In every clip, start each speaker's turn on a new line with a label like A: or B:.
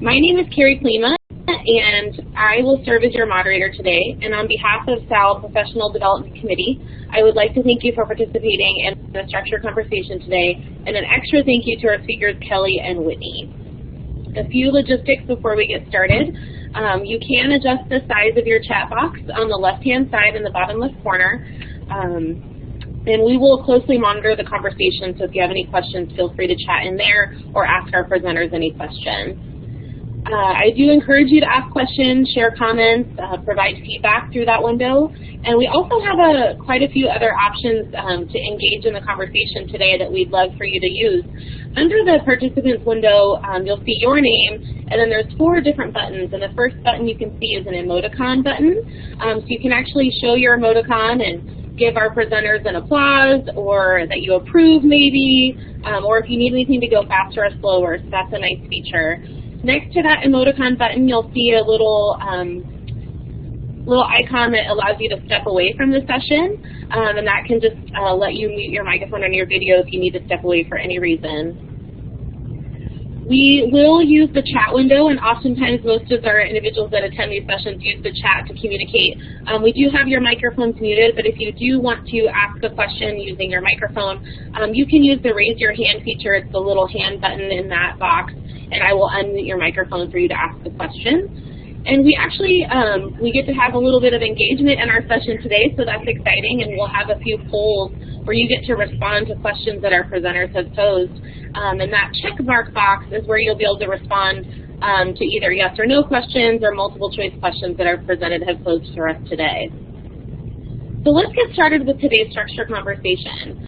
A: My name is Carrie Klima, and I will serve as your moderator today. And on behalf of SAL Professional Development Committee, I would like to thank you for participating in the structured conversation today, and an extra thank you to our speakers, Kelly and Whitney. A few logistics before we get started. You can adjust the size of your chat box on the left-hand side in the bottom left corner. And we will closely monitor the conversation, so if you have any questions, feel free to chat in there or ask our presenters any questions. I do encourage you to ask questions, share comments, provide feedback through that window. And we also have quite a few other options to engage in the conversation today that we'd love for you to use. Under the participants window, you'll see your name, and then there's 4 different buttons. And the first button you can see is an emoticon button. So you can actually show your emoticon and give our presenters an applause, or that you approve maybe, or if you need anything to go faster or slower, so that's a nice feature. Next to that emoticon button, you'll see a little icon that allows you to step away from the session, and that can just let you mute your microphone and your video if you need to step away for any reason. We will use the chat window, and oftentimes most of our individuals that attend these sessions use the chat to communicate. We do have your microphones muted, but if you do want to ask a question using your microphone, you can use the raise your hand feature. It's the little hand button in that box, and I will unmute your microphone for you to ask the question. And we actually, we get to have a little bit of engagement in our session today, so that's exciting, and we'll have a few polls where you get to respond to questions that our presenters have posed. And that check mark box is where you'll be able to respond to either yes or no questions or multiple choice questions that our presenters have posed for us today. So let's get started with today's structured conversation.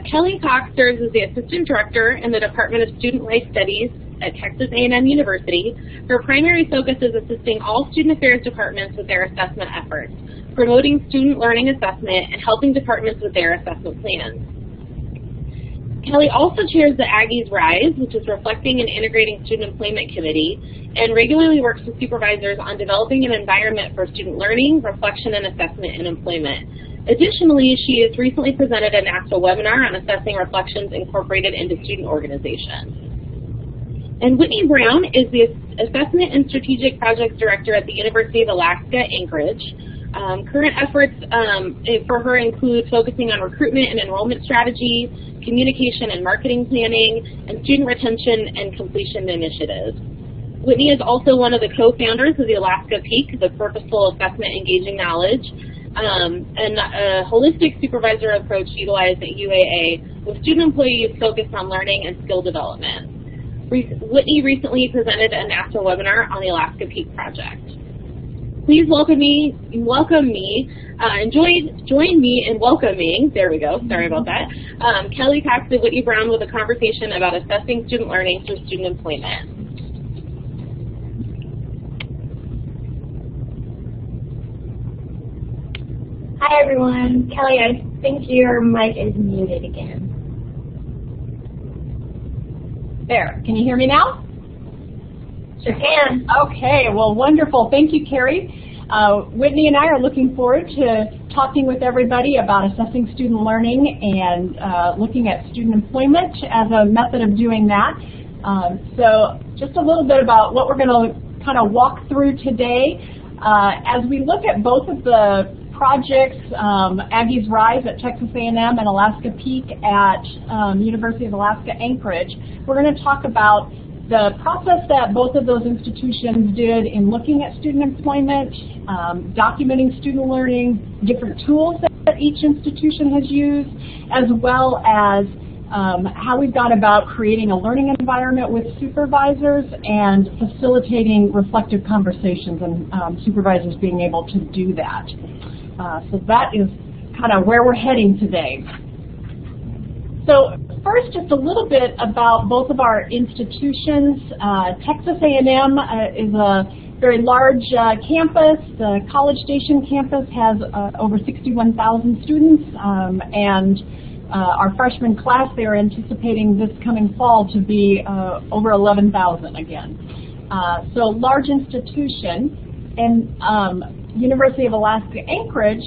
A: Kelly Cox serves as the Assistant Director in the Department of Student Life Studies at Texas A&M University. Her primary focus is assisting all student affairs departments with their assessment efforts, promoting student learning assessment, and helping departments with their assessment plans. Kelly also chairs the Aggies RISE, which is Reflecting and Integrating Student Employment Committee, and regularly works with supervisors on developing an environment for student learning, reflection, and assessment in employment. Additionally, she has recently presented a NASTA webinar on assessing reflections incorporated into student organizations. And Whitney Brown is the Assessment and Strategic Projects Director at the University of Alaska, Anchorage. Current efforts for her include focusing on recruitment and enrollment strategy, communication and marketing planning, and student retention and completion initiatives. Whitney is also one of the co-founders of the Alaska PEAK, the Purposeful Assessment Engaging Knowledge, and a holistic supervisor approach utilized at UAA with student employees focused on learning and skill development. Whitney recently presented a NASTA webinar on the Alaska PEAK project. Please join me in welcoming, there we go, sorry about that, Kelly Cox and Whitney Brown with a conversation about assessing student learning through student employment.
B: Hi everyone. Kelly, I think your mic is muted again.
C: There, can you hear me now?
B: Sure can.
C: Okay, well, wonderful. Thank you, Carrie. Whitney and I are looking forward to talking with everybody about assessing student learning and looking at student employment as a method of doing that. So just a little bit about what we're going to kind of walk through today. As we look at both of the projects, Aggies RISE at Texas A&M and Alaska PEAK at University of Alaska Anchorage, we're going to talk about the process that both of those institutions did in looking at student employment, documenting student learning, different tools that each institution has used, as well as how we've gone about creating a learning environment with supervisors and facilitating reflective conversations and supervisors being able to do that. So that is kind of where we're heading today. So first, just a little bit about both of our institutions. Texas A&M is a very large campus. The College Station campus has over 61,000 students, and our freshman class, they are anticipating this coming fall to be over 11,000 again. So large institution, and University of Alaska Anchorage,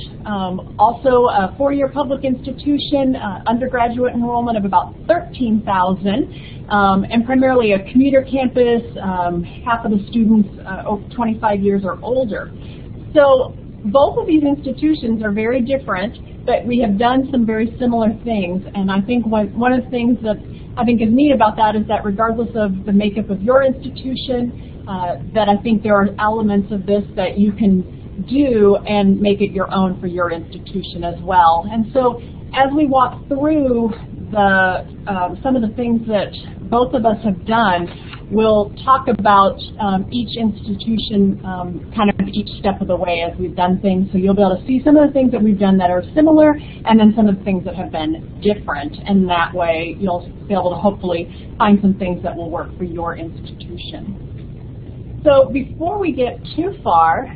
C: also a four-year public institution, undergraduate enrollment of about 13,000, and primarily a commuter campus, half of the students over 25 years or older. So both of these institutions are very different, but we have done some very similar things, and I think one of the things that I think is neat about that is that regardless of the makeup of your institution, that I think there are elements of this that you can do and make it your own for your institution as well. And so as we walk through some of the things that both of us have done, we'll talk about each institution kind of each step of the way as we've done things. So you'll be able to see some of the things that we've done that are similar and then some of the things that have been different. And that way you'll be able to hopefully find some things that will work for your institution. So before we get too far,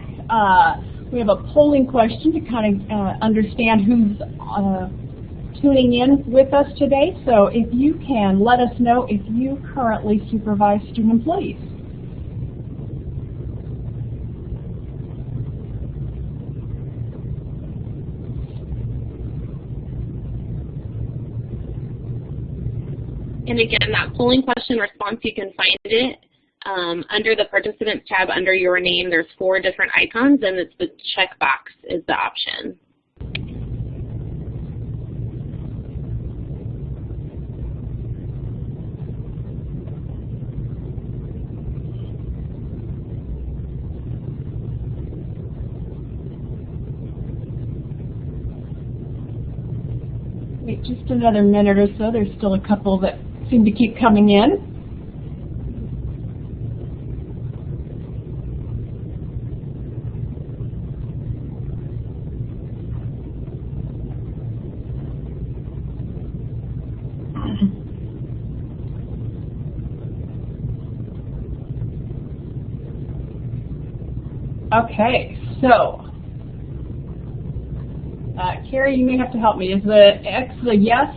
C: we have a polling question to kind of understand who's tuning in with us today. So if you can let us know if you currently supervise student employees.
A: And again, that polling question response, you can find it under the Participants tab under your name. There's 4 different icons, and it's the checkbox is the option.
C: Wait just another minute or so. There's still a couple that seem to keep coming in. Okay, so Carrie, you may have to help me. Is the X the yes?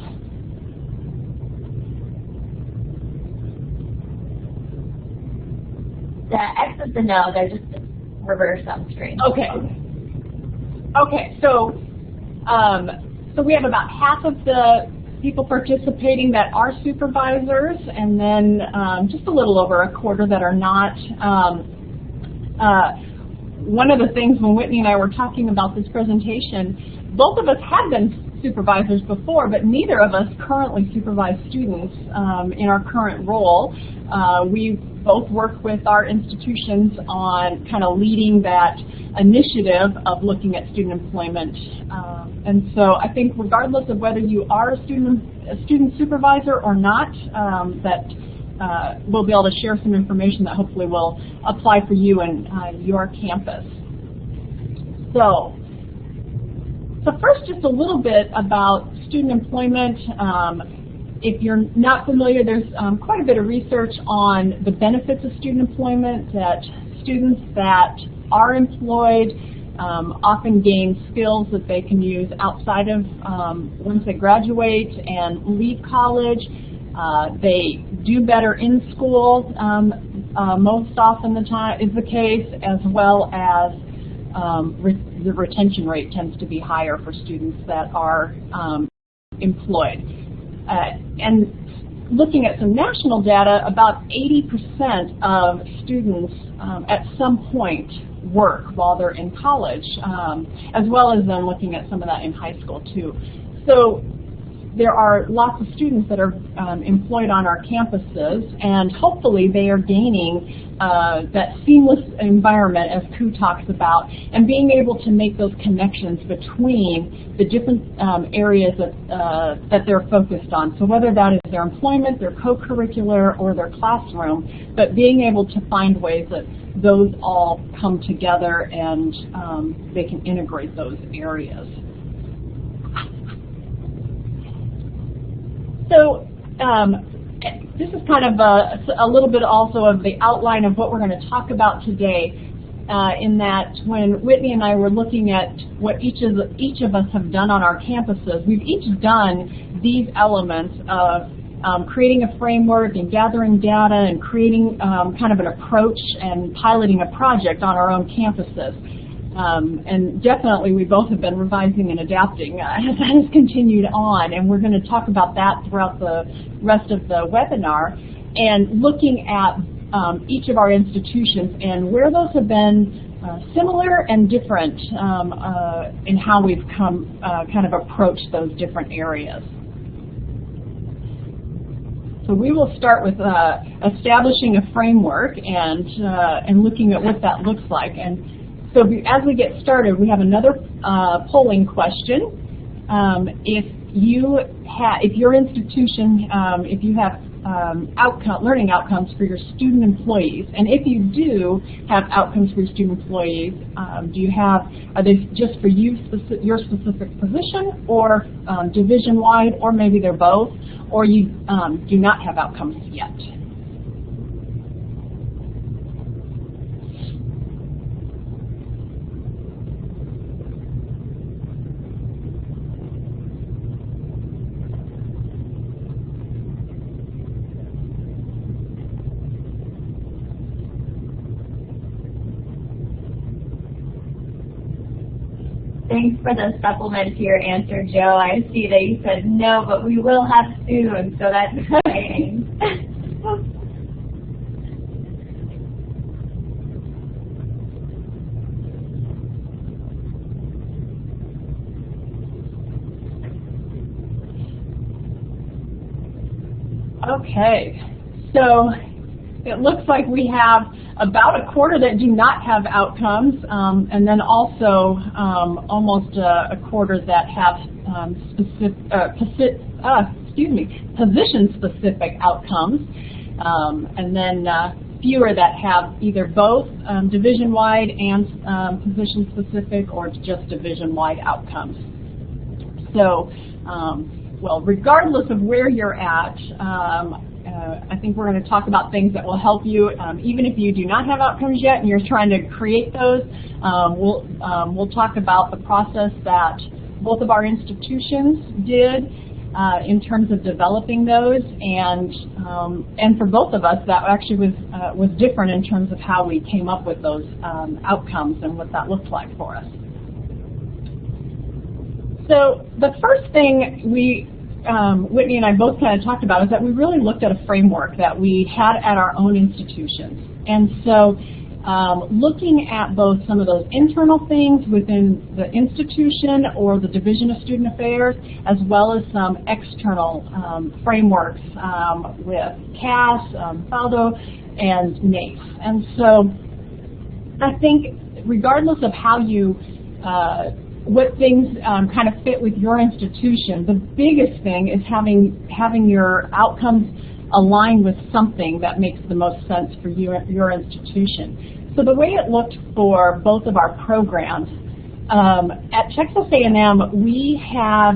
B: The X is the no. They're just reversed on the screen.
C: Okay. Okay, so so we have about half of the people participating that are supervisors, and then just a little over a quarter that are not. One of the things when Whitney and I were talking about this presentation, both of us had been supervisors before, but neither of us currently supervise students in our current role. We both work with our institutions on kind of leading that initiative of looking at student employment. And so I think regardless of whether you are a student supervisor or not, that we'll be able to share some information that hopefully will apply for you and your campus. So first, just a little bit about student employment. If you're not familiar, there's quite a bit of research on the benefits of student employment, that students that are employed often gain skills that they can use outside of once they graduate and leave college. They do better in school most often the time is the case, as well as the retention rate tends to be higher for students that are employed. And looking at some national data, about 80% of students at some point work while they're in college, as well as then looking at some of that in high school too. So there are lots of students that are employed on our campuses, and hopefully they are gaining that seamless environment, as Koo talks about, and being able to make those connections between the different areas that they're focused on. So whether that is their employment, their co-curricular, or their classroom, but being able to find ways that those all come together and they can integrate those areas. So this is kind of a little bit also of the outline of what we're going to talk about today, in that when Whitney and I were looking at what each of us have done on our campuses, we've each done these elements of creating a framework and gathering data and creating kind of an approach and piloting a project on our own campuses. And definitely we both have been revising and adapting as that has continued on, and we're going to talk about that throughout the rest of the webinar, and looking at each of our institutions and where those have been similar and different in how we've kind of approached those different areas. So we will start with establishing a framework and looking at what that looks like. And so as we get started, we have another polling question. If your institution, if you have learning outcomes for your student employees, and if you do have outcomes for your student employees, are they just for you, your specific position, or division-wide, or maybe they're both, or you do not have outcomes yet?
B: Thanks for the supplement to your answer, Joe. I see that you said no, but we will have soon, so that's exciting.
C: Okay, so it looks like we have about a quarter that do not have outcomes, and then also almost a quarter that have position-specific outcomes, and then fewer that have either both division-wide and position-specific, or just division-wide outcomes. So, well, regardless of where you're at, I think we're going to talk about things that will help you, even if you do not have outcomes yet and you're trying to create those. We'll talk about the process that both of our institutions did in terms of developing those, and for both of us, that actually was different in terms of how we came up with those outcomes and what that looked like for us. So the first thing Whitney and I both kind of talked about is that we really looked at a framework that we had at our own institutions. And so looking at both some of those internal things within the institution or the Division of Student Affairs, as well as some external frameworks with CAS, FALDO, and NACE. And so I think regardless of how you what things kind of fit with your institution, the biggest thing is having your outcomes align with something that makes the most sense for your institution. So the way it looked for both of our programs, at Texas A&M we have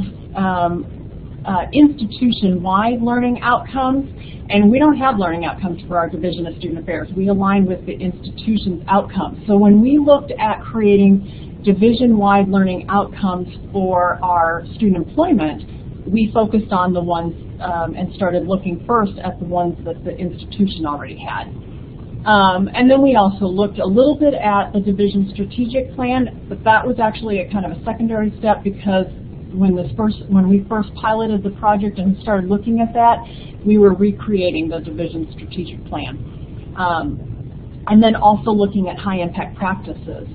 C: institution-wide learning outcomes, and we don't have learning outcomes for our Division of Student Affairs. We align with the institution's outcomes. So when we looked at creating division-wide learning outcomes for our student employment, we focused on the ones and started looking first at the ones that the institution already had. And then we also looked a little bit at the division strategic plan, but that was actually a kind of a secondary step, because when we first piloted the project and started looking at that, we were recreating the division strategic plan. And then also looking at high impact practices.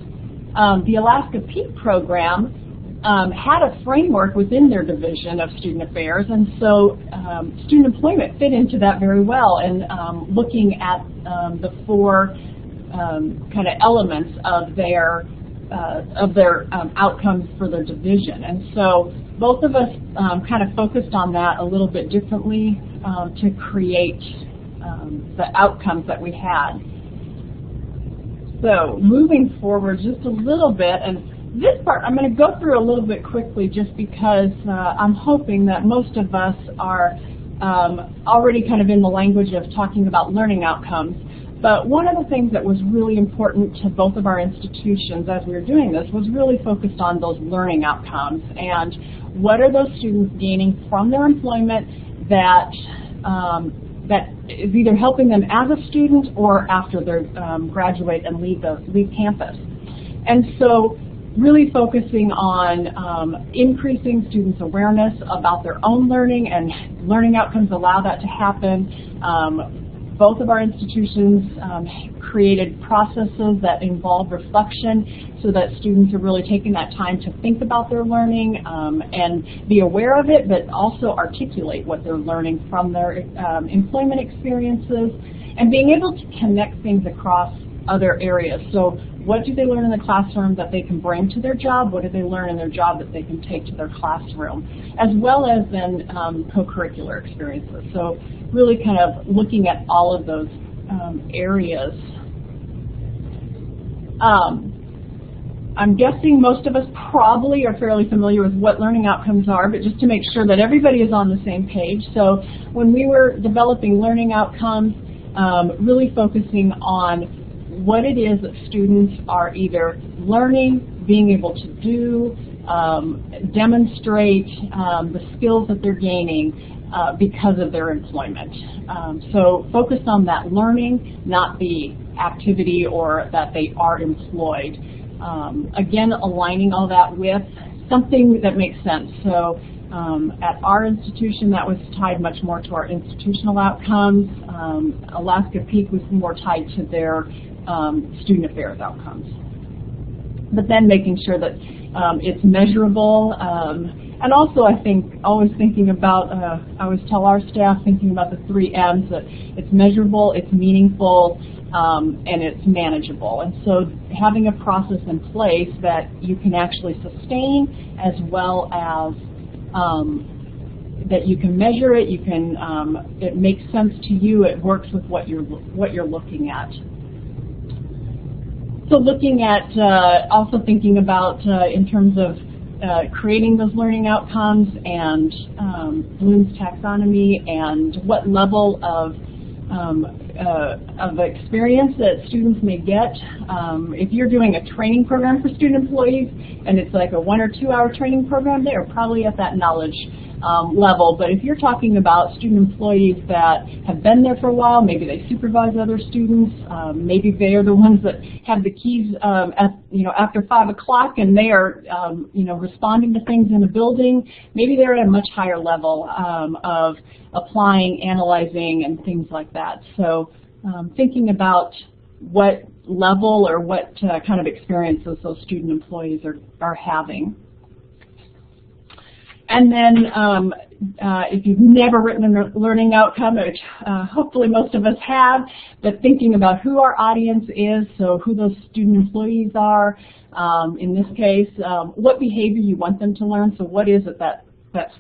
C: The Alaska Peak program had a framework within their Division of Student Affairs, and so student employment fit into that very well, and looking at the four kind of elements of their outcomes for their division. And so both of us kind of focused on that a little bit differently to create the outcomes that we had. So moving forward just a little bit, and this part I'm going to go through a little bit quickly just because I'm hoping that most of us are already kind of in the language of talking about learning outcomes. But one of the things that was really important to both of our institutions as we were doing this was really focused on those learning outcomes, and what are those students gaining from their employment that that is either helping them as a student or after they graduate and leave campus. And so really focusing on increasing students' awareness about their own learning, and learning outcomes allow that to happen. Both of our institutions created processes that involve reflection so that students are really taking that time to think about their learning and be aware of it, but also articulate what they're learning from their employment experiences, and being able to connect things across other areas. So what do they learn in the classroom that they can bring to their job? What do they learn in their job that they can take to their classroom? As well as then co-curricular experiences. So really kind of looking at all of those areas. I'm guessing most of us probably are fairly familiar with what learning outcomes are, but just to make sure that everybody is on the same page. So when we were developing learning outcomes, really focusing on what it is that students are either learning, being able to do, demonstrate the skills that they're gaining because of their employment. So focus on that learning, not the activity or that they are employed. Again, aligning all that with something that makes sense. So at our institution, that was tied much more to our institutional outcomes. Alaska Peak was more tied to their student affairs outcomes. But then making sure that it's measurable. And also, I think, always thinking about, I always tell our staff, thinking about the 3 M's, that it's measurable, it's meaningful, and it's manageable. And so having a process in place that you can actually sustain, as well as that you can measure it, you can, it makes sense to you, it works with what you're looking at. So looking at, also thinking about in terms of creating those learning outcomes and Bloom's taxonomy and what level of experience that students may get. If you're doing a training program for student employees and it's like a 1 or 2 hour training program, they are probably at that knowledge level. But if you're talking about student employees that have been there for a while, maybe they supervise other students, maybe they are the ones that have the keys after 5 o'clock and they are responding to things in the building, maybe they're at a much higher level of applying, analyzing, and things like that. So thinking about what level or what kind of experiences those student employees are having. And then if you've never written a learning outcome, which hopefully most of us have, but thinking about who our audience is, so who those student employees are, in this case, what behavior you want them to learn, so what is it that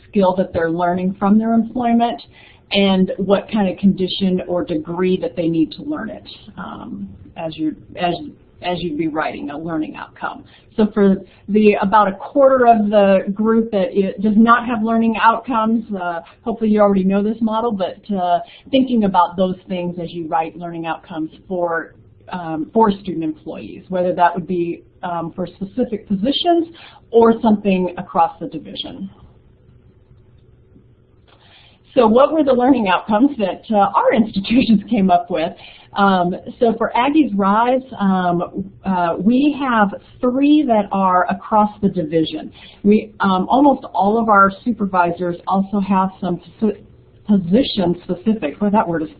C: skill that they're learning from their employment, and what kind of condition or degree that they need to learn it as you'd be writing a learning outcome. So for about a quarter of the group that does not have learning outcomes, hopefully you already know this model, but thinking about those things as you write learning outcomes for student employees, whether that would be for specific positions or something across the division. So what were the learning outcomes that our institutions came up with? So for Aggies Rise, we have 3 that are across the division. Almost all of our supervisors also have some position specific. Well, that word is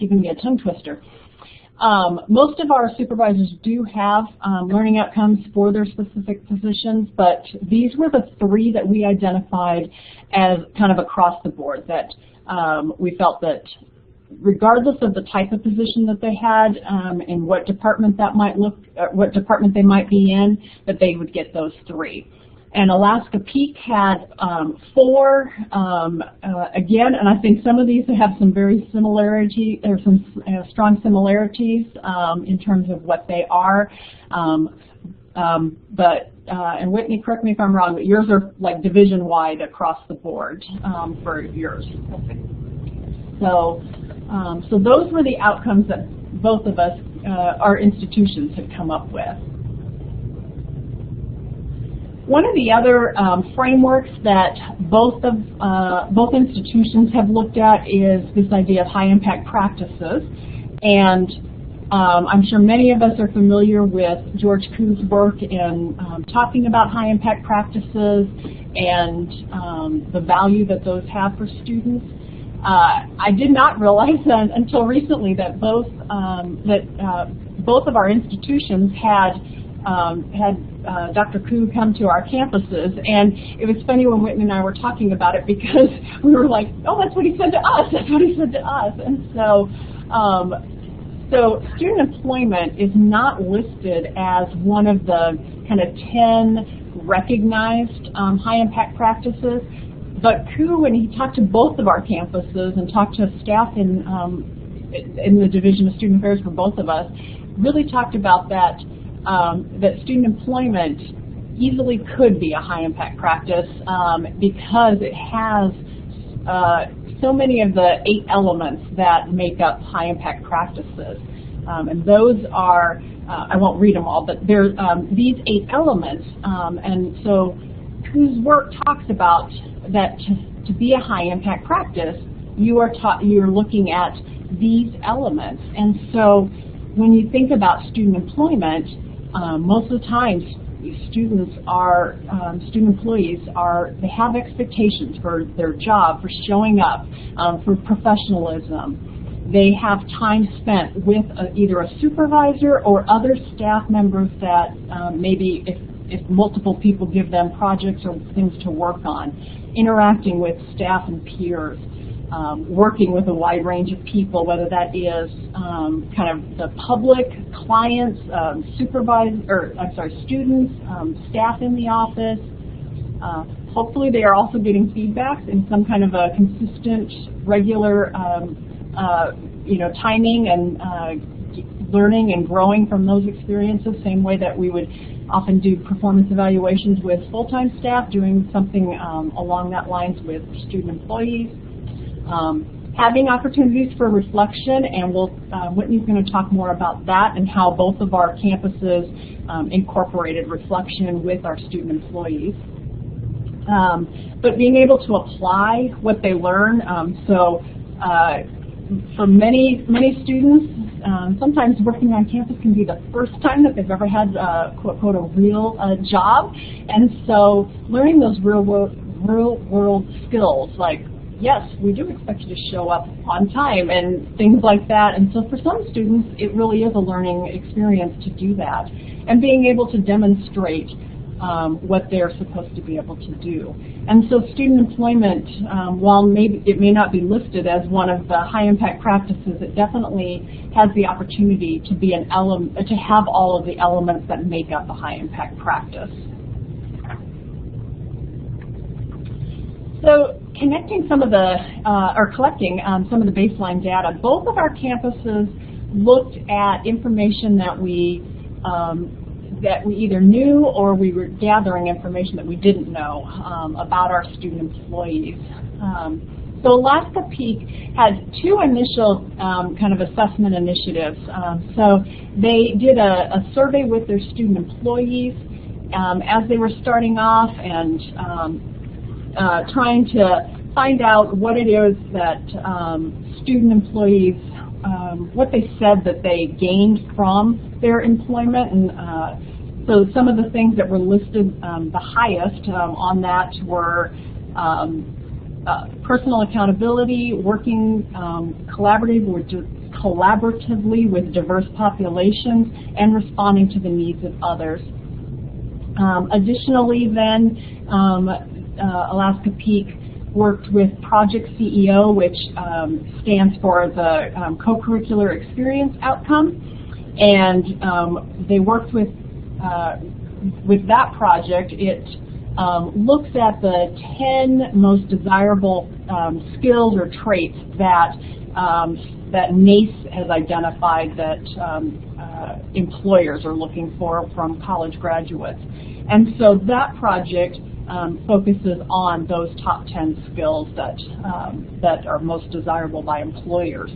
C: giving me a tongue twister. Most of our supervisors do have learning outcomes for their specific positions, but these were the 3 that we identified as kind of across the board, that we felt that regardless of the type of position that they had and what department they might be in, that they would get those 3. And Alaska Peak had 4, again, and I think some of these have some very similarity, or some strong similarities in terms of what they are. And Whitney, correct me if I'm wrong, but yours are like division-wide across the board for yours. So those were the outcomes that both of us, our institutions, had come up with. One of the other frameworks that both institutions have looked at is this idea of high impact practices. And I'm sure many of us are familiar with George Koo's work in talking about high impact practices and the value that those have for students. I did not realize until recently that both of our institutions had Dr. Koo come to our campuses, and it was funny when Whitney and I were talking about it because we were like, oh, that's what he said to us, that's what he said to us. And so student employment is not listed as one of the kind of 10 recognized high-impact practices, but Koo, when he talked to both of our campuses and talked to staff in the Division of Student Affairs for both of us, really talked about that student employment easily could be a high-impact practice because it has so many of the 8 elements that make up high-impact practices. And those are, I won't read them all, but they're these 8 elements. And so Koo's work talks about that to be a high-impact practice, you're looking at these elements. And so when you think about student employment, most of the time student employees they have expectations for their job, for showing up, for professionalism. They have time spent with either a supervisor or other staff members that maybe if multiple people give them projects or things to work on, interacting with staff and peers, working with a wide range of people, whether that is kind of the public, clients, students, staff in the office. Hopefully they are also getting feedback in some kind of a consistent, regular timing and learning and growing from those experiences, same way that we would often do performance evaluations with full-time staff, doing something along that lines with student employees. Having opportunities for reflection, and Whitney's going to talk more about that and how both of our campuses incorporated reflection with our student employees. But being able to apply what they learn, for many students, sometimes working on campus can be the first time that they've ever had quote a real job, and so learning those real world skills like, yes, we do expect you to show up on time and things like that. And so for some students, it really is a learning experience to do that, and being able to demonstrate what they're supposed to be able to do. And so student employment, while maybe it may not be listed as one of the high impact practices, it definitely has the opportunity to be an element, to have all of the elements that make up a high impact practice. So connecting some of the, collecting some of the baseline data, both of our campuses looked at information that we either knew or we were gathering information that we didn't know about our student employees. So Alaska Peak had 2 initial kind of assessment initiatives. So they did a survey with their student employees as they were starting off and trying to find out what it is that student employees, what they said that they gained from their employment. And so some of the things that were listed the highest on that were personal accountability, working collaboratively with diverse populations, and responding to the needs of others. Additionally then, Alaska Peak worked with Project CEO, which stands for the co-curricular experience outcome, and they worked with that project. It looks at the 10 most desirable skills or traits that NACE has identified that employers are looking for from college graduates. And so that project focuses on those top 10 skills that are most desirable by employers.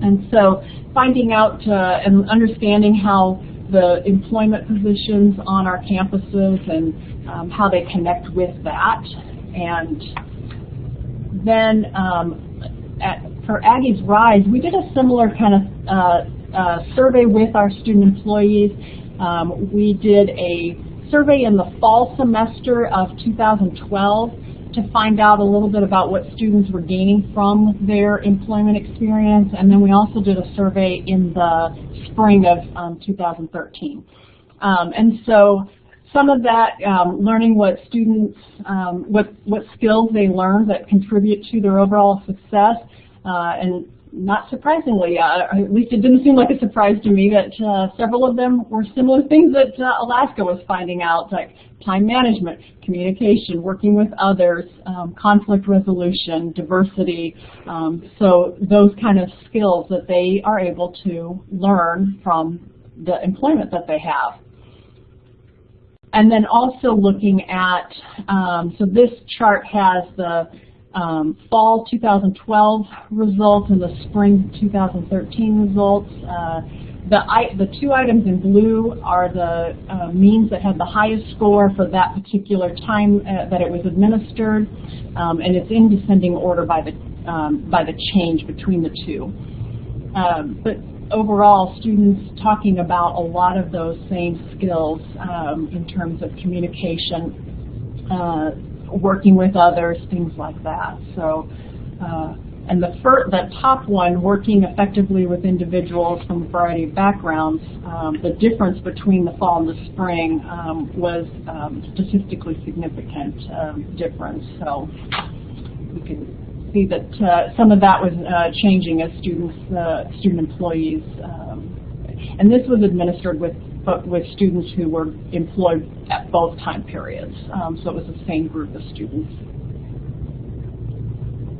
C: And so finding out and understanding how the employment positions on our campuses and how they connect with that. And then for Aggies Rise, we did a similar kind of survey with our student employees. We did a survey in the fall semester of 2012 to find out a little bit about what students were gaining from their employment experience, and then we also did a survey in the spring of 2013. And so some of that, learning what students, what skills they learn that contribute to their overall success, and not surprisingly, at least it didn't seem like a surprise to me, that several of them were similar things that Alaska was finding out, like time management, communication, working with others, conflict resolution, diversity, so those kind of skills that they are able to learn from the employment that they have. And then also looking at, so this chart has the fall 2012 results and the spring 2013 results. The two items in blue are the means that had the highest score for that particular time that it was administered, and it's in descending order by the change between the two. But overall, students talking about a lot of those same skills in terms of communication, working with others, things like that. So, and the top one, working effectively with individuals from a variety of backgrounds, the difference between the fall and the spring was statistically significant difference. So we can see that some of that was changing as student employees, and this was administered with students who were employed at both time periods, so it was the same group of students.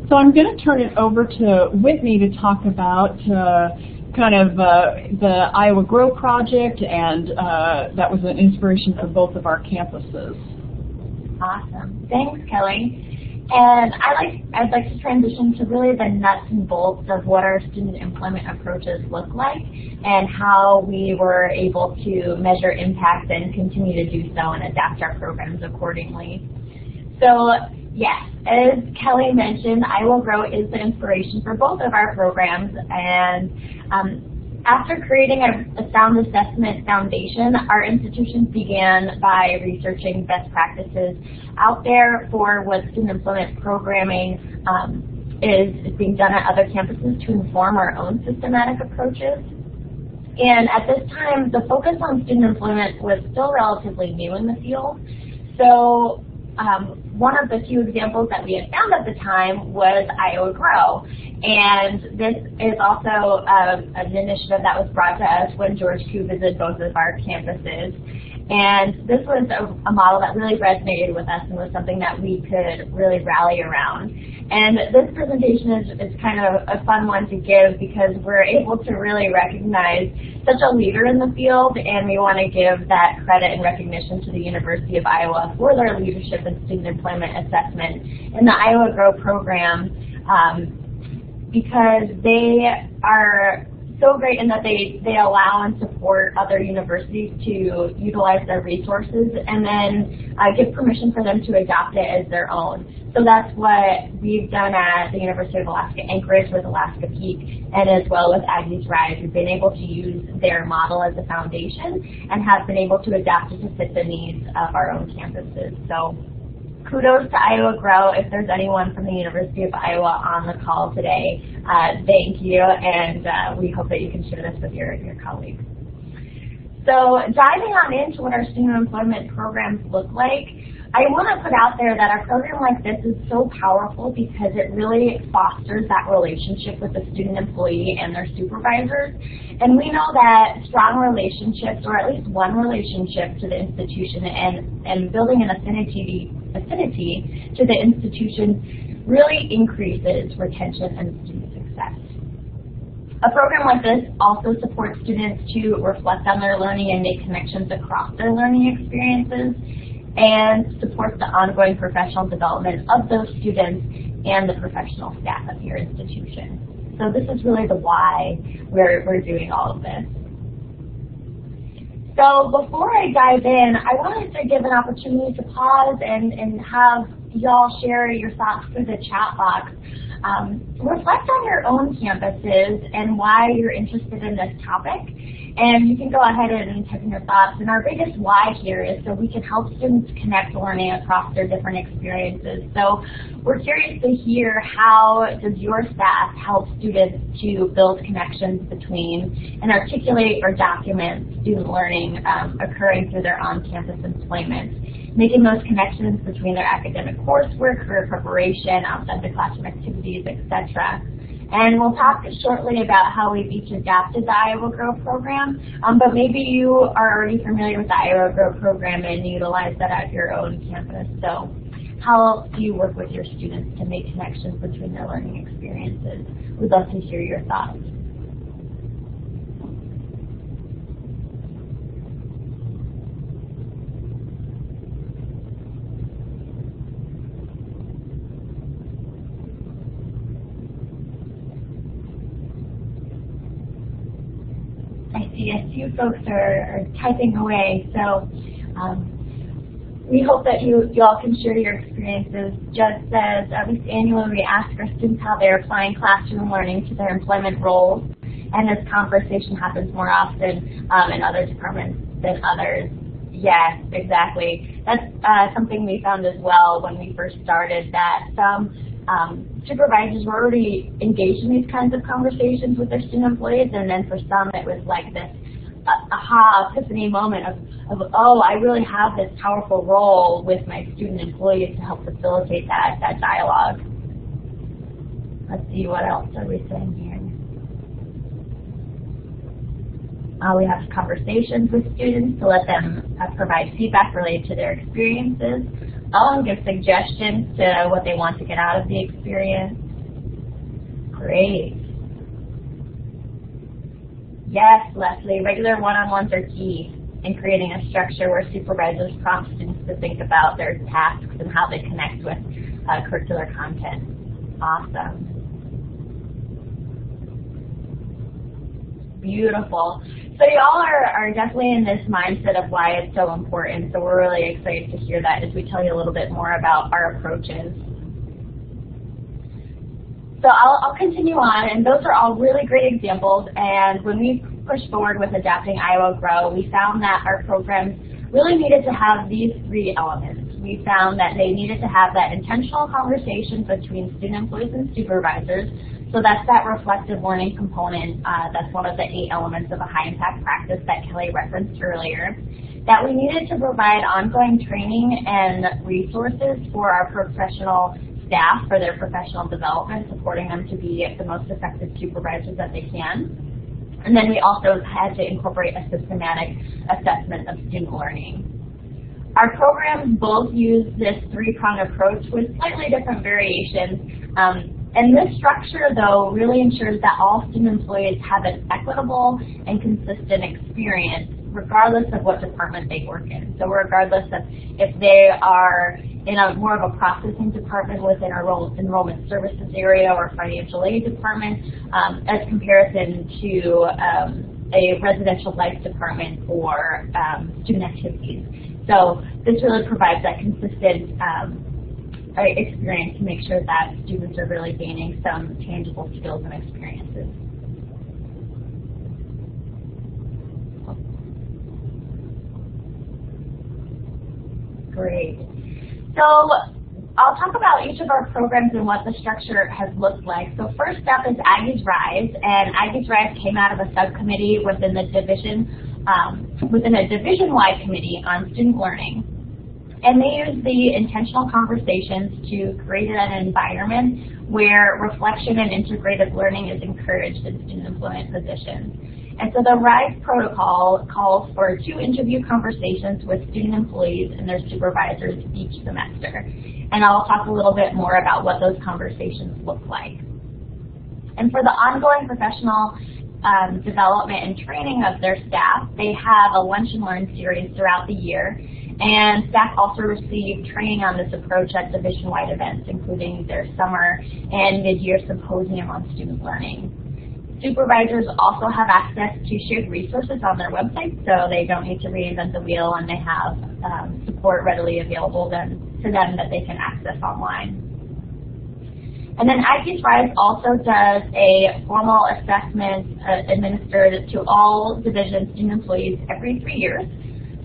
C: So I'm going to turn it over to Whitney to talk about kind of the Iowa Grow project, and that was an inspiration for both of our campuses.
B: Awesome. Thanks, Kelly. And I'd like to transition to really the nuts and bolts of what our student employment approaches look like and how we were able to measure impact and continue to do so and adapt our programs accordingly. So yes, as Kelly mentioned, Iowa Grow is the inspiration for both of our programs, and after creating a sound assessment foundation, our institutions began by researching best practices out there for what student employment programming is being done at other campuses to inform our own systematic approaches. And at this time, the focus on student employment was still relatively new in the field. So one of the few examples that we had found at the time was Iowa Grow. And this is also an initiative that was brought to us when George Koo visited both of our campuses. And this was a model that really resonated with us and was something that we could really rally around. And this presentation is kind of a fun one to give because we're able to really recognize such a leader in the field, and we want to give that credit and recognition to the University of Iowa for their leadership in student employment assessment in the Iowa Grow program, because they are so great in that they allow and support other universities to utilize their resources and then give permission for them to adopt it as their own. So that's what we've done at the University of Alaska Anchorage with Alaska Peak, and as well with Aggies Rise. We've been able to use their model as a foundation and have been able to adapt it to fit the needs of our own campuses. So kudos to Iowa Grow. If there's anyone from the University of Iowa on the call today, thank you, and we hope that you can share this with your colleagues. So diving on into what our student employment programs look like, I want to put out there that a program like this is so powerful because it really fosters that relationship with the student employee and their supervisors. And we know that strong relationships, or at least one relationship to the institution, and building an affinity to the institution really increases retention and student success. A program like this also supports students to reflect on their learning and make connections across their learning experiences, and supports the ongoing professional development of those students and the professional staff of your institution. So this is really the why we're doing all of this. So before I dive in, I wanted to give an opportunity to pause and have y'all share your thoughts through the chat box. Reflect on your own campuses and why you're interested in this topic. And you can go ahead and type in your thoughts. And our biggest why here is so we can help students connect learning across their different experiences. So we're curious to hear, how does your staff help students to build connections between and articulate or document student learning occurring through their on-campus employment, making those connections between their academic coursework, career preparation, outside the classroom activities, etc. And we'll talk shortly about how we've each adapted the Iowa Grow program, but maybe you are already familiar with the Iowa Grow program and utilize that at your own campus. So how do you work with your students to make connections between their learning experiences? We'd love to hear your thoughts. I see a few folks are typing away, so we hope that you all can share your experiences. Judd says, at least annually we ask our students how they're applying classroom learning to their employment roles, and this conversation happens more often in other departments than others. Yes, exactly. That's something we found as well when we first started, that some supervisors were already engaged in these kinds of conversations with their student employees, and then for some it was like this aha, epiphany moment of oh, I really have this powerful role with my student employees to help facilitate that dialogue. Let's see, what else are we saying here? We have conversations with students to let them provide feedback related to their experiences. I'll give suggestions to what they want to get out of the experience. Great. Yes, Leslie, regular one-on-ones are key in creating a structure where supervisors prompt students to think about their tasks and how they connect with curricular content. Awesome. Beautiful. So y'all are definitely in this mindset of why it's so important, so we're really excited to hear that as we tell you a little bit more about our approaches. So I'll continue on, and those are all really great examples, and when we pushed forward with adapting Iowa Grow, we found that our programs really needed to have these three elements. We found that they needed to have that intentional conversation between student employees and supervisors. So that's that reflective learning component. That's one of the 8 elements of a high-impact practice that Kelly referenced earlier. That we needed to provide ongoing training and resources for our professional staff for their professional development, supporting them to be the most effective supervisors that they can. And then we also had to incorporate a systematic assessment of student learning. Our programs both use this 3-pronged approach with slightly different variations. And this structure, though, really ensures that all student employees have an equitable and consistent experience, regardless of what department they work in. So regardless of if they are in a more of a processing department within our enrollment services area or financial aid department, as comparison to a residential life department or student activities. So this really provides that consistent experience to make sure that students are really gaining some tangible skills and experiences. Great. So I'll talk about each of our programs and what the structure has looked like. So first up is Aggies Rise, and Aggies Rise came out of a subcommittee within the division, within a division-wide committee on student learning. And they use the intentional conversations to create an environment where reflection and integrated learning is encouraged in student employment positions. And so the RISE protocol calls for 2 interview conversations with student employees and their supervisors each semester. And I'll talk a little bit more about what those conversations look like. And for the ongoing professional development and training of their staff, they have a Lunch and Learn series throughout the year. And staff also receive training on this approach at division-wide events, including their summer and mid-year symposium on student learning. Supervisors also have access to shared resources on their website, so they don't need to reinvent the wheel, and they have support readily available then to them that they can access online. And then Aggies Rise also does a formal assessment administered to all division student employees every 3 years.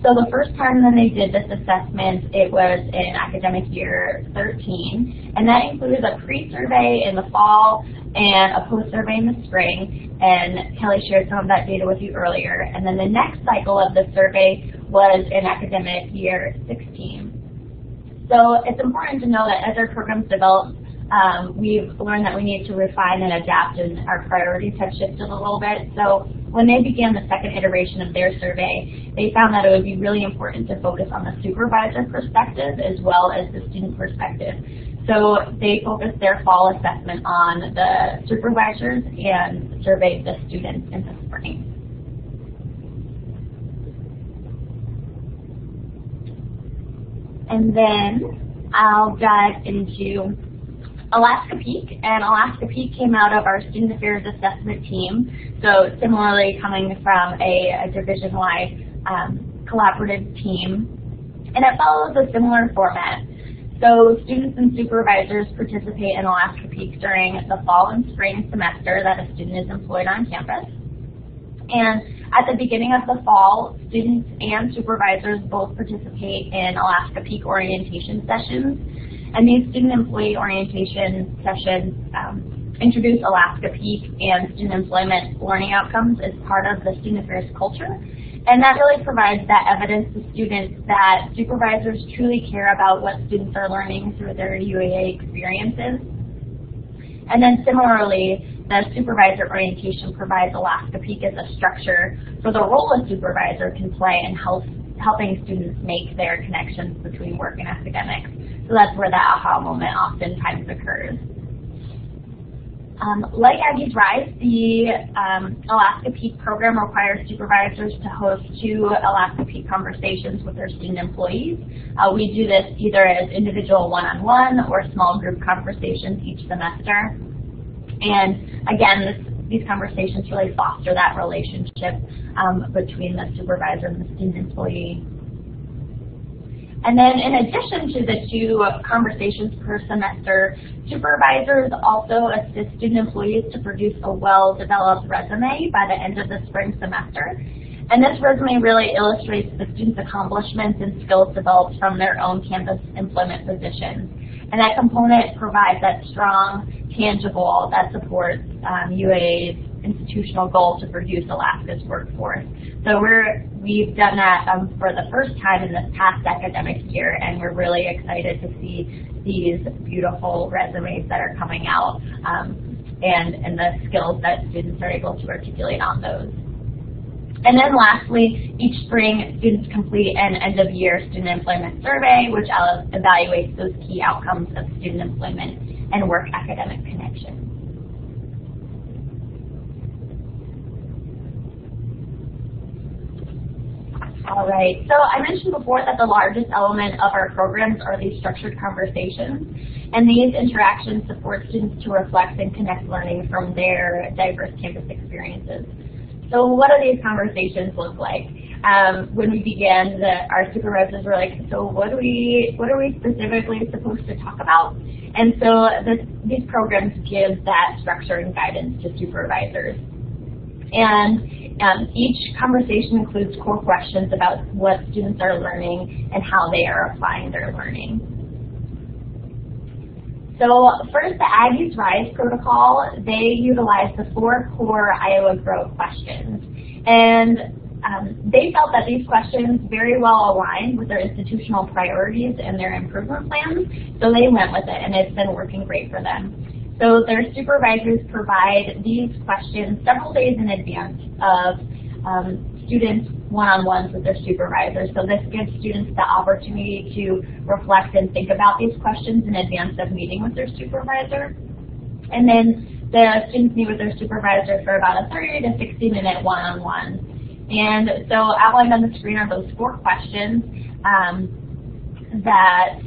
B: So the first time that they did this assessment, it was in academic year 13, and that included a pre-survey in the fall and a post-survey in the spring, and Kelly shared some of that data with you earlier. And then the next cycle of the survey was in academic year 16. So it's important to know that as our programs develop, we've learned that we need to refine and adapt, and our priorities have shifted a little bit. So when they began the second iteration of their survey, they found that it would be really important to focus on the supervisor perspective as well as the student perspective. So they focused their fall assessment on the supervisors and surveyed the students in the spring. And then I'll dive into Alaska Peak, and Alaska Peak came out of our Student Affairs Assessment team, so similarly coming from a division-wide collaborative team, and it follows a similar format. So students and supervisors participate in Alaska Peak during the fall and spring semester that a student is employed on campus. And at the beginning of the fall, students and supervisors both participate in Alaska Peak orientation sessions. And these student employee orientation sessions introduce Alaska Peak and student employment learning outcomes as part of the student affairs culture. And that really provides that evidence to students that supervisors truly care about what students are learning through their UAA experiences. And then similarly, the supervisor orientation provides Alaska Peak as a structure for the role a supervisor can play in helping students make their connections between work and academics. So that's where that aha moment oftentimes occurs. Like Aggies Rise, the Alaska Peak program requires supervisors to host 2 Alaska Peak conversations with their student employees. We do this either as individual one-on-one or small group conversations each semester. And again, these conversations really foster that relationship between the supervisor and the student employee. And then in addition to the 2 conversations per semester, supervisors also assist student employees to produce a well-developed resume by the end of the spring semester. And this resume really illustrates the students' accomplishments and skills developed from their own campus employment positions. And that component provides that strong, tangible that supports UAA's institutional goal to produce Alaska's workforce. So we've done that for the first time in this past academic year, and we're really excited to see these beautiful resumes that are coming out and the skills that students are able to articulate on those. And then lastly, each spring, students complete an end-of-year student employment survey, which evaluates those key outcomes of student employment and work-academic connections. All right, so I mentioned before that the largest element of our programs are these structured conversations, and these interactions support students to reflect and connect learning from their diverse campus experiences. So what do these conversations look like? When we began, our supervisors were like, so what are we specifically supposed to talk about? And so these programs give that structure and guidance to supervisors. And each conversation includes core questions about what students are learning and how they are applying their learning. So first, the Aggies Rise protocol, they utilize the 4 core Iowa Grow questions. And they felt that these questions very well aligned with their institutional priorities and their improvement plans, so they went with it, and it's been working great for them. So their supervisors provide these questions several days in advance of students' one-on-ones with their supervisors. So this gives students the opportunity to reflect and think about these questions in advance of meeting with their supervisor. And then the students meet with their supervisor for about a 30 to 60-minute one-on-one. And so outlined on the screen are those 4 questions that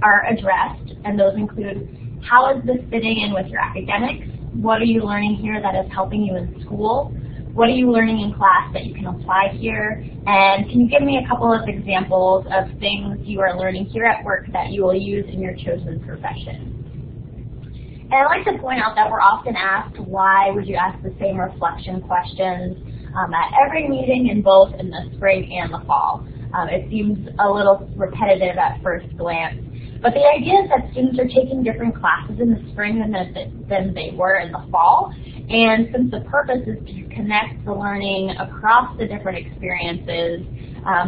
B: are addressed, and those include: how is this fitting in with your academics? What are you learning here that is helping you in school? What are you learning in class that you can apply here? And can you give me a couple of examples of things you are learning here at work that you will use in your chosen profession? And I'd like to point out that we're often asked, why would you ask the same reflection questions at every meeting in both in the spring and the fall? It seems a little repetitive at first glance. But the idea is that students are taking different classes in the spring than they were in the fall. And since the purpose is to connect the learning across the different experiences,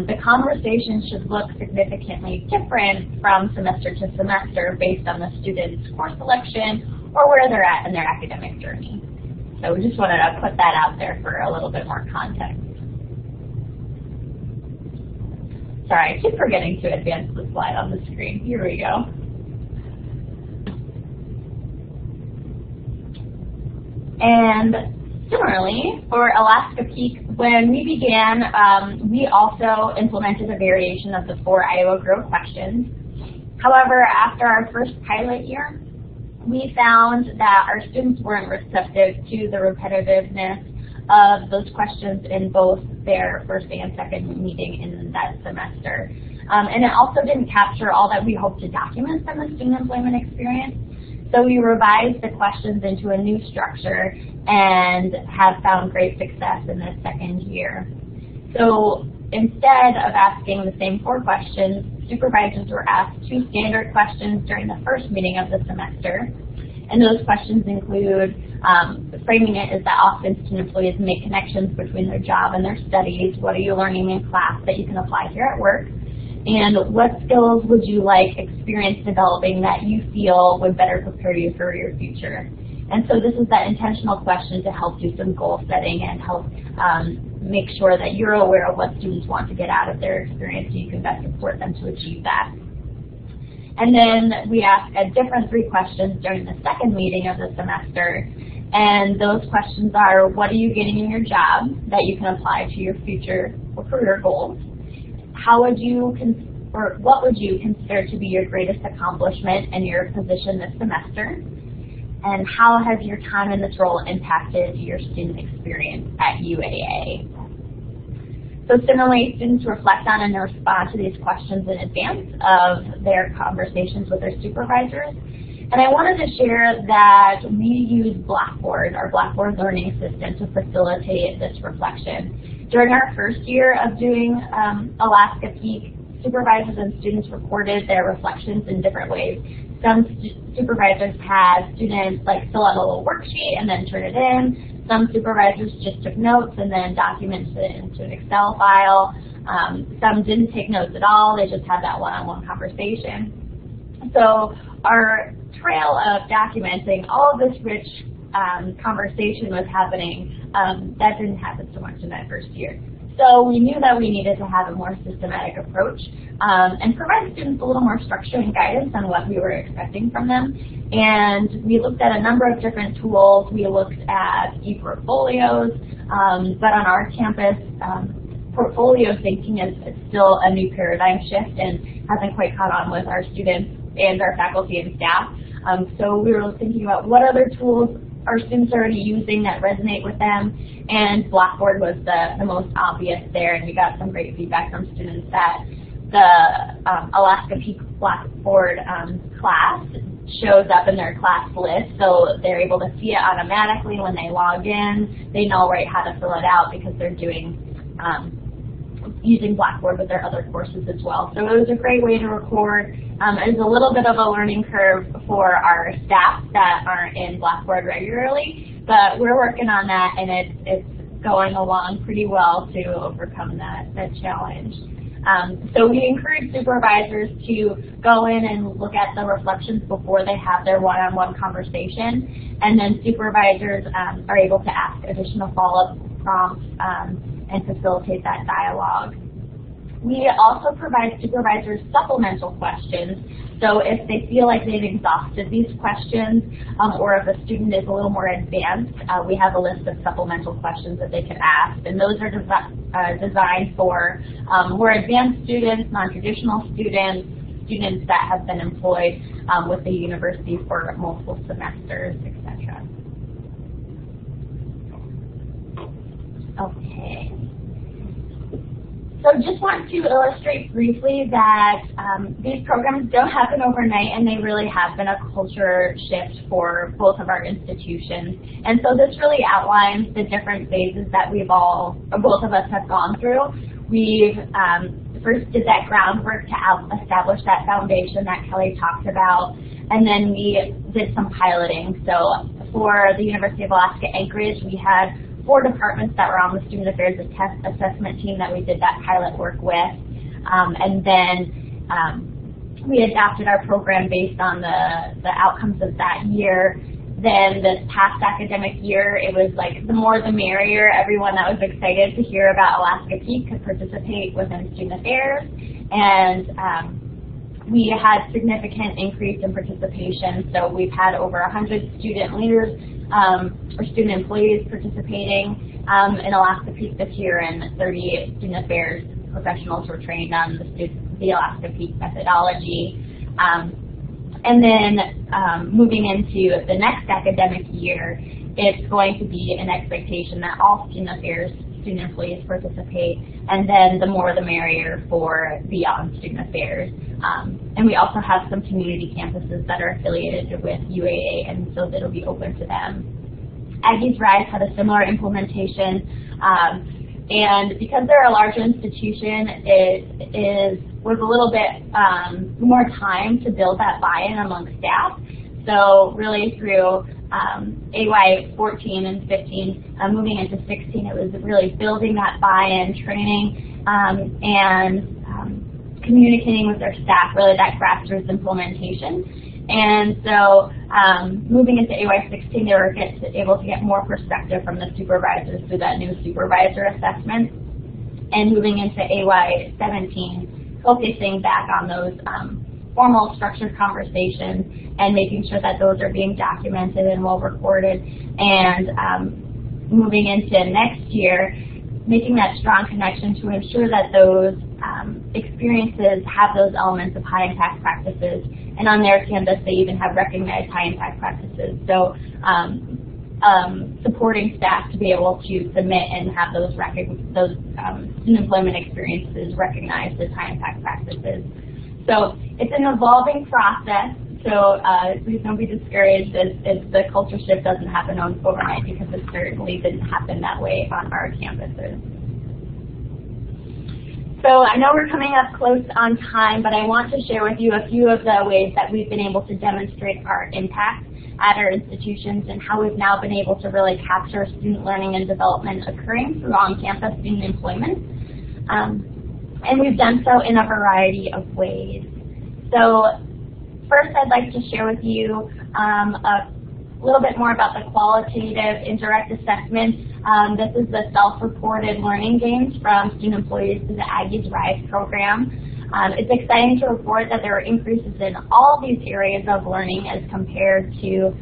B: the conversation should look significantly different from semester to semester based on the student's course selection or where they're at in their academic journey. So we just wanted to put that out there for a little bit more context. Sorry, I keep forgetting to advance the slide on the screen. Here we go. And similarly, for Alaska Peak, when we began, we also implemented a variation of the 4 Iowa Grow questions. However, after our first pilot year, we found that our students weren't receptive to the repetitiveness of those questions in both their first and second meeting in that semester. And it also didn't capture all that we hoped to document from the student employment experience. So we revised the questions into a new structure and have found great success in this second year. So instead of asking the same 4 questions, supervisors were asked 2 standard questions during the first meeting of the semester. And those questions include, framing it is that often student employees make connections between their job and their studies. What are you learning in class that you can apply here at work? And what skills would you like experience developing that you feel would better prepare you for your future? And so this is that intentional question to help do some goal setting and help make sure that you're aware of what students want to get out of their experience so you can best support them to achieve that. And then we ask a different 3 questions during the second meeting of the semester. And those questions are, what are you getting in your job that you can apply to your future or career goals? How would you, or what would you consider to be your greatest accomplishment in your position this semester? And how has your time in this role impacted your student experience at UAA? So similarly, students reflect on and respond to these questions in advance of their conversations with their supervisors. And I wanted to share that we use Blackboard, our Blackboard learning system, to facilitate this reflection. During our first year of doing Alaska Peak, supervisors and students recorded their reflections in different ways. Some supervisors had students fill out a little worksheet and then turn it in. Some supervisors just took notes and then documented it into an Excel file. Some didn't take notes at all. They just had that one-on-one conversation. So our trail of documenting all of this rich conversation was happening. That didn't happen so much in that first year. So we knew that we needed to have a more systematic approach and provide students a little more structure and guidance on what we were expecting from them. And we looked at a number of different tools. We looked at e-portfolios, but on our campus, portfolio thinking is still a new paradigm shift and hasn't quite caught on with our students and our faculty and staff. So we were thinking about what other tools our students are already using that resonate with them, and Blackboard was the most obvious there, and we got some great feedback from students that the Alaska Peak Blackboard class shows up in their class list, so they're able to see it automatically when they log in. They know right how to fill it out because they're doing using Blackboard with their other courses as well. So it was a great way to record. It was a little bit of a learning curve for our staff that aren't in Blackboard regularly, but we're working on that, and it's going along pretty well to overcome that challenge. So we encourage supervisors to go in and look at the reflections before they have their one-on-one conversation, and then supervisors are able to ask additional follow-up prompts and facilitate that dialogue. We also provide supervisors supplemental questions. So if they feel like they've exhausted these questions, or if a student is a little more advanced, we have a list of supplemental questions that they can ask. And those are designed for more advanced students, non-traditional students, students that have been employed with the university for multiple semesters, etc. Okay. So just want to illustrate briefly that these programs don't happen overnight, and they really have been a culture shift for both of our institutions. And so this really outlines the different phases that both of us have gone through. We've first did that groundwork to establish that foundation that Kelly talked about, and then we did some piloting. So for the University of Alaska Anchorage, we had 4 departments that were on the Student Affairs Assessment team that we did that pilot work with. And then we adapted our program based on the outcomes of that year. Then this past academic year, it was like the more the merrier. Everyone that was excited to hear about Alaska Peak could participate within Student Affairs. And we had significant increase in participation. So we've had over 100 student leaders or student employees participating in Alaska Peak this year, and 38 student affairs professionals were trained on the Alaska Peak methodology. And then moving into the next academic year, it's going to be an expectation that all student affairs student employees participate, and then the more the merrier for beyond student affairs. And we also have some community campuses that are affiliated with UAA, and so that'll be open to them. Aggies Rise had a similar implementation, and because they're a larger institution, it was a little bit more time to build that buy-in among staff. So really through AY 14 and 15, moving into 16, it was really building that buy-in, training, and communicating with their staff, really that grassroots implementation. And so moving into AY 16, they were able to get more perspective from the supervisors through that new supervisor assessment. And moving into AY 17, focusing back on those formal structured conversations and making sure that those are being documented and well recorded. And moving into next year, making that strong connection to ensure that those experiences have those elements of high impact practices. And on their campus, they even have recognized high impact practices. So supporting staff to be able to submit and have those student employment experiences recognized as high impact practices. So it's an evolving process. So please don't be discouraged if the culture shift doesn't happen overnight, because it certainly didn't happen that way on our campuses. So I know we're coming up close on time, but I want to share with you a few of the ways that we've been able to demonstrate our impact at our institutions and how we've now been able to really capture student learning and development occurring through on-campus student employment. And we've done so in a variety of ways. So first, I'd like to share with you a little bit more about the qualitative indirect assessment. This is the self-reported learning gains from student employees through the Aggies Rise program. It's exciting to report that there are increases in all these areas of learning as compared to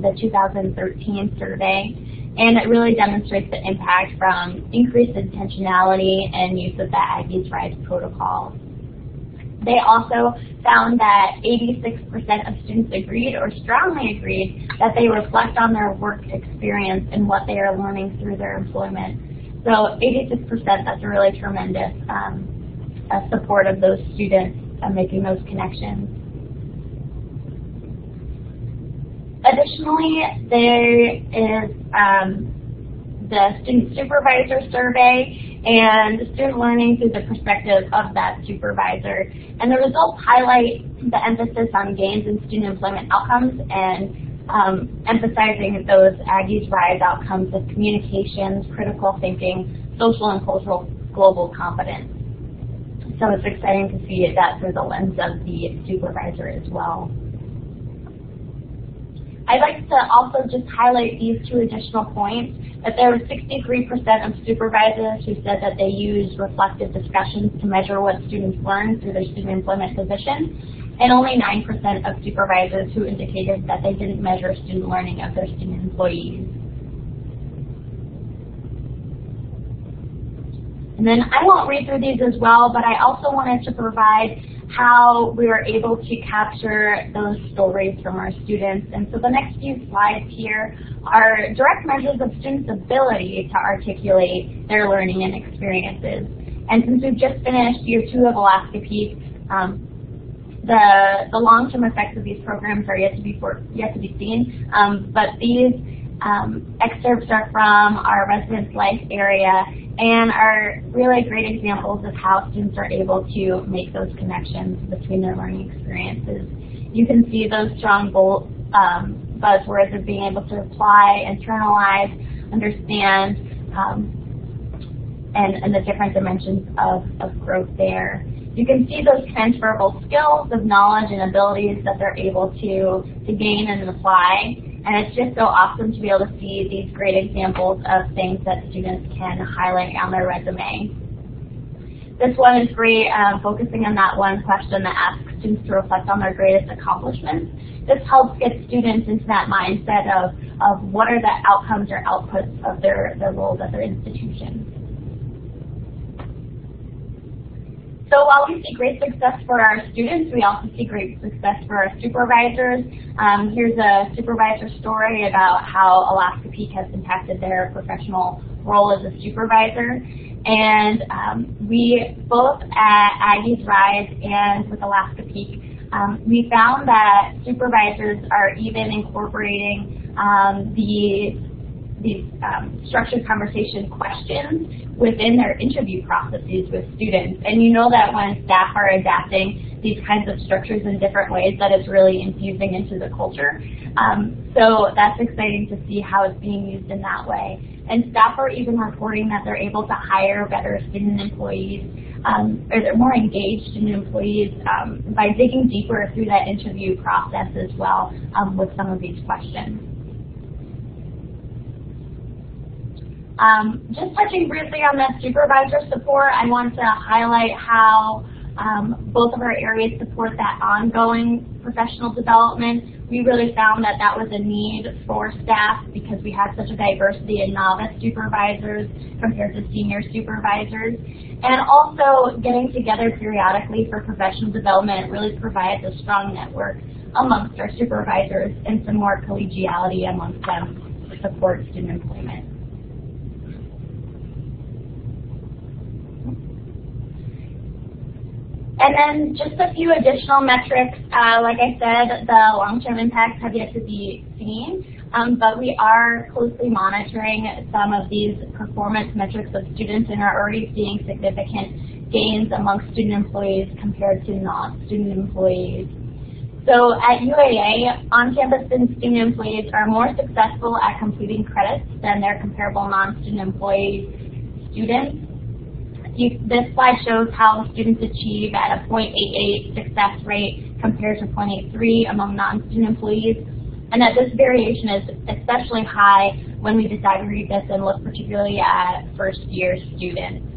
B: the 2013 survey. And it really demonstrates the impact from increased intentionality and use of the Aggies Rise protocol. They also found that 86% of students agreed or strongly agreed that they reflect on their work experience and what they are learning through their employment. So 86%, that's a really tremendous support of those students making those connections. Additionally, there is the student supervisor survey and student learning through the perspective of that supervisor. And the results highlight the emphasis on gains in student employment outcomes and emphasizing those Aggies Rise outcomes of communications, critical thinking, social and cultural global competence. So it's exciting to see that through the lens of the supervisor as well. I'd like to also just highlight these 2 additional points, that there were 63% of supervisors who said that they used reflective discussions to measure what students learned through their student employment position, and only 9% of supervisors who indicated that they didn't measure student learning of their student employees. And then I won't read through these as well, but I also wanted to provide how we were able to capture those stories from our students. And so the next few slides here are direct measures of students' ability to articulate their learning and experiences. And since we've just finished year 2 of Alaska Peak, the long-term effects of these programs are yet to be seen. But these excerpts are from our residence life area and are really great examples of how students are able to make those connections between their learning experiences. You can see those strong buzzwords of being able to apply, internalize, understand, and the different dimensions of growth there. You can see those transferable skills of knowledge and abilities that they're able to gain and apply. And it's just so awesome to be able to see these great examples of things that students can highlight on their resume. This one is great, focusing on that one question that asks students to reflect on their greatest accomplishments. This helps get students into that mindset of what are the outcomes or outputs of their roles at their institution. So while we see great success for our students, we also see great success for our supervisors. Here's a supervisor story about how Alaska Peak has impacted their professional role as a supervisor. And we, both at Aggies Rise and with Alaska Peak, we found that supervisors are even incorporating these structured conversation questions within their interview processes with students. And you know that when staff are adapting these kinds of structures in different ways, that is really infusing into the culture. So that's exciting to see how it's being used in that way. And staff are even reporting that they're able to hire better student employees, or they're more engaged student employees by digging deeper through that interview process as well with some of these questions. Just touching briefly on the supervisor support, I want to highlight how both of our areas support that ongoing professional development. We really found that that was a need for staff because we had such a diversity in novice supervisors compared to senior supervisors. And also getting together periodically for professional development really provides a strong network amongst our supervisors and some more collegiality amongst them to support student employment. And then just a few additional metrics. Like I said, the long-term impacts have yet to be seen, but we are closely monitoring some of these performance metrics of students and are already seeing significant gains amongst student employees compared to non-student employees. So at UAA, on-campus student employees are more successful at completing credits than their comparable non-student employee students. This slide shows how students achieve at a 0.88 success rate compared to 0.83 among non-student employees, and that this variation is especially high when we disaggregate this and look particularly at first-year students.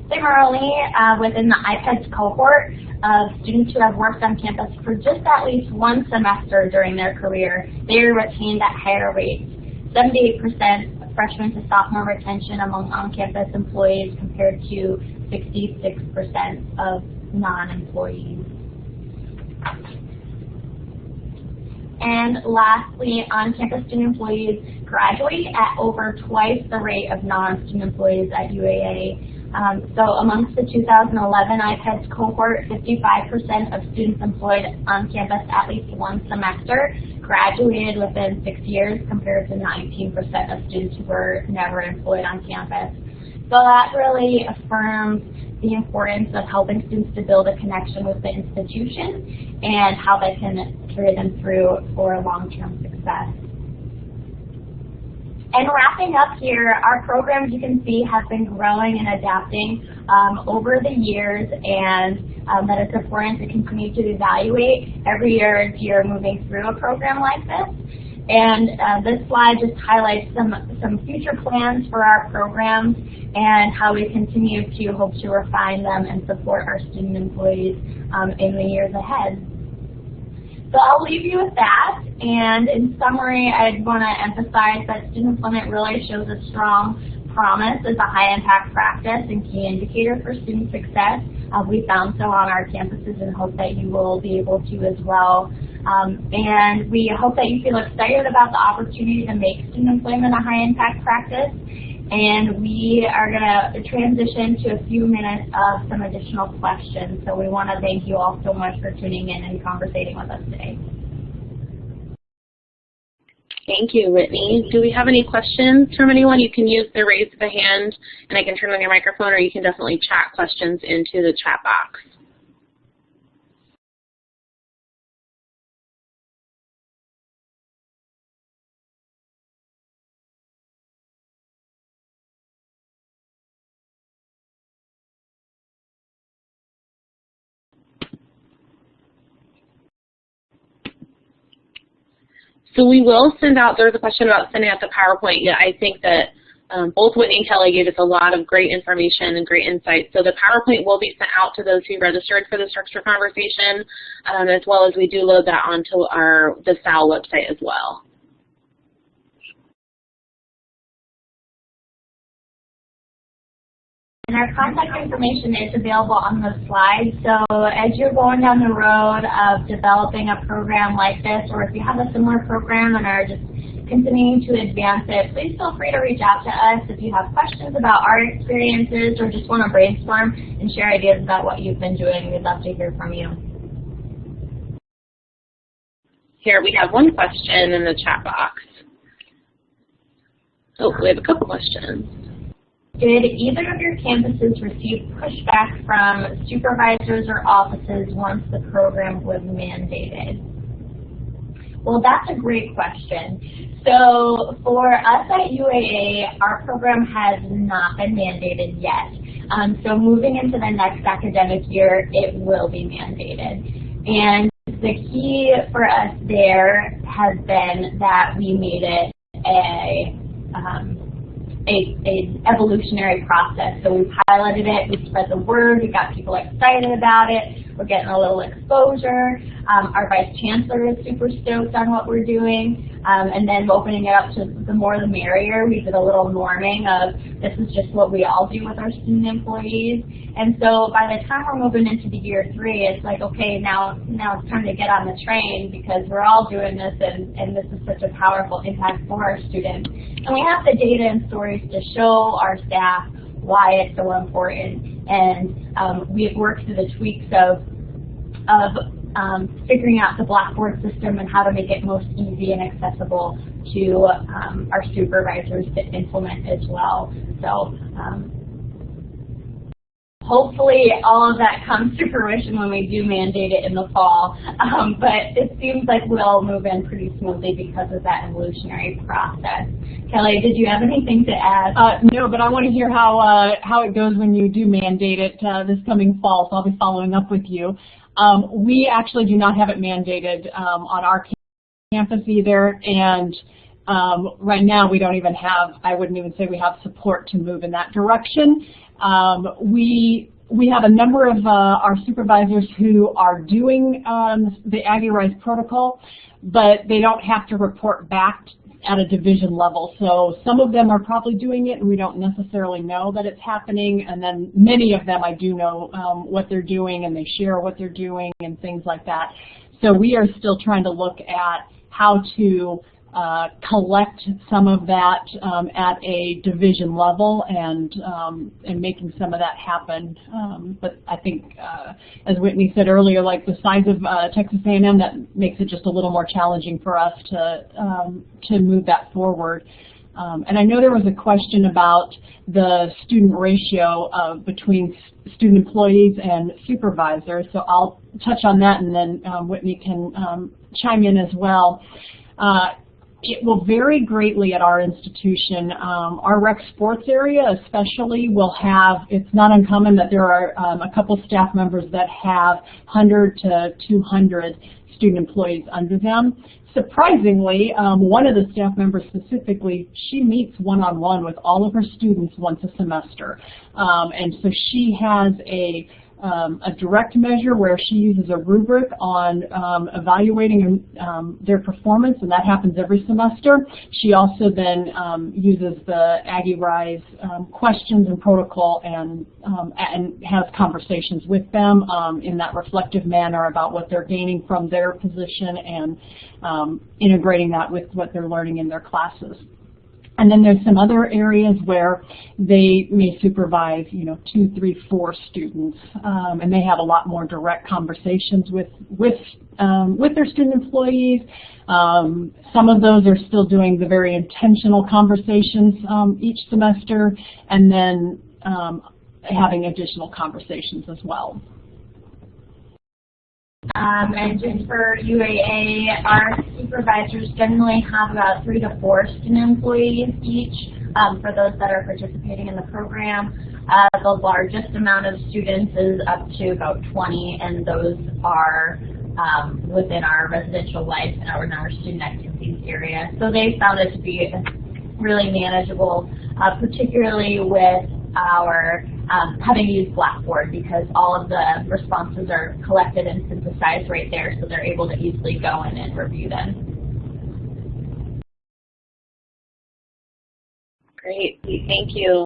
B: Similarly, within the IPEDS cohort of students who have worked on campus for just at least one semester during their career, they are retained at higher rates. 78% freshman to sophomore retention among on-campus employees compared to 66% of non-employees. And lastly, on-campus student employees graduate at over twice the rate of non-student employees at UAA. So amongst the 2011 IPEDS cohort, 55% of students employed on campus at least one semester graduated within 6 years compared to 19% of students who were never employed on campus. So that really affirms the importance of helping students to build a connection with the institution and how they can carry them through for long-term success. And wrapping up here, our programs, you can see, have been growing and adapting over the years, and that it's important to continue to evaluate every year as you're moving through a program like this. And this slide just highlights some future plans for our programs and how we continue to hope to refine them and support our student employees in the years ahead. So I'll leave you with that, and in summary, I'd want to emphasize that student employment really shows a strong promise as a high-impact practice and key indicator for student success. We found so on our campuses and hope that you will be able to as well. And we hope that you feel excited about the opportunity to make student employment a high-impact practice. And we are going to transition to a few minutes of some additional questions. So we want to thank you all so much for tuning in and conversating with us today.
A: Thank you, Whitney. Do we have any questions from anyone? You can use the raise the hand, and I can turn on your microphone, or you can definitely chat questions into the chat box. So we will send out, there's a question about sending out the PowerPoint. Yeah, I think that both Whitney and Kelly gave us a lot of great information and great insights. So the PowerPoint will be sent out to those who registered for the structure conversation, as well as we do load that onto the SAL website as well.
B: And our contact information is available on the slide. So as you're going down the road of developing a program like this, or if you have a similar program and are just continuing to advance it, please feel free to reach out to us if you have questions about our experiences or just want to brainstorm and share ideas about what you've been doing. We'd love to hear from you.
A: Here we have one question in the chat box. Oh, we have a couple questions.
B: Did either of your campuses receive pushback from supervisors or offices once the program was mandated? Well, that's a great question. So for us at UAA, our program has not been mandated yet. So moving into the next academic year, it will be mandated. And the key for us there has been that we made it an evolutionary process. So we piloted it, we spread the word, we got people excited about it, we're getting a little exposure. Our Vice Chancellor is super stoked on what we're doing. And then opening it up to the more the merrier. We did a little norming of this is just what we all do with our student employees. And so by the time we're moving into the year 3, it's like, okay, now it's time to get on the train because we're all doing this and this is such a powerful impact for our students. And we have the data and stories to show our staff why it's so important. And we've worked through the tweaks of figuring out the Blackboard system and how to make it most easy and accessible to our supervisors to implement as well. So hopefully all of that comes to fruition when we do mandate it in the fall. But it seems like we'll move in pretty smoothly because of that evolutionary process. Kelly, did you have anything to add?
C: No, but I want to hear how it goes when you do mandate it this coming fall, so I'll be following up with you. We actually do not have it mandated on our campus either, and right now we don't even have, I wouldn't even say we have support to move in that direction. We have a number of our supervisors who are doing the Aggie Rise protocol, but they don't have to report back at a division level. So some of them are probably doing it and we don't necessarily know that it's happening, and then many of them I do know what they're doing and they share what they're doing and things like that. So we are still trying to look at how to collect some of that at a division level and making some of that happen. But I think, as Whitney said earlier, like the size of Texas A&M, that makes it just a little more challenging for us to move that forward. And I know there was a question about the student ratio between student employees and supervisors, so I'll touch on that and then Whitney can chime in as well. It will vary greatly at our institution. Our rec sports area especially will have, it's not uncommon that there are a couple staff members that have 100 to 200 student employees under them. Surprisingly, one of the staff members specifically, she meets one-on-one with all of her students once a semester. And so she has a a direct measure where she uses a rubric on evaluating their performance, and that happens every semester. She also then uses the Aggie Rise questions and protocol and has conversations with them in that reflective manner about what they're gaining from their position and integrating that with what they're learning in their classes. And then there's some other areas where they may supervise, 2, 3, 4 students, and they have a lot more direct conversations with their student employees. Some of those are still doing the very intentional conversations each semester, and then having additional conversations as well.
B: And just for UAA, our supervisors generally have about 3 to 4 student employees each for those that are participating in the program. The largest amount of students is up to about 20, and those are within our residential life and our student activities area. So they found it to be really manageable, particularly with our having used Blackboard, because all of the responses are collected and synthesized right there, so they're able to easily go in and review them.
A: Great, thank you.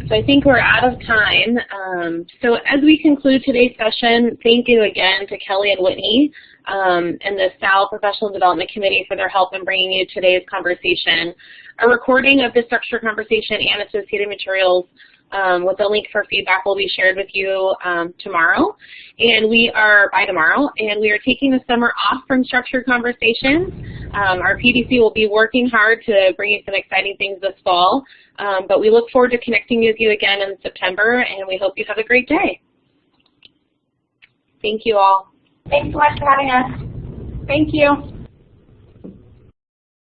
A: So I think we're out of time. So as we conclude today's session, thank you again to Kelly and Whitney and the SAL Professional Development Committee for their help in bringing you today's conversation. A recording of this structured conversation and associated materials with a link for feedback will be shared with you tomorrow, and by tomorrow, and we are taking the summer off from structured conversations. Our PDC will be working hard to bring you some exciting things this fall, but we look forward to connecting with you again in September, and we hope you have a great day. Thank you all.
B: Thanks so much for having us.
C: Thank you.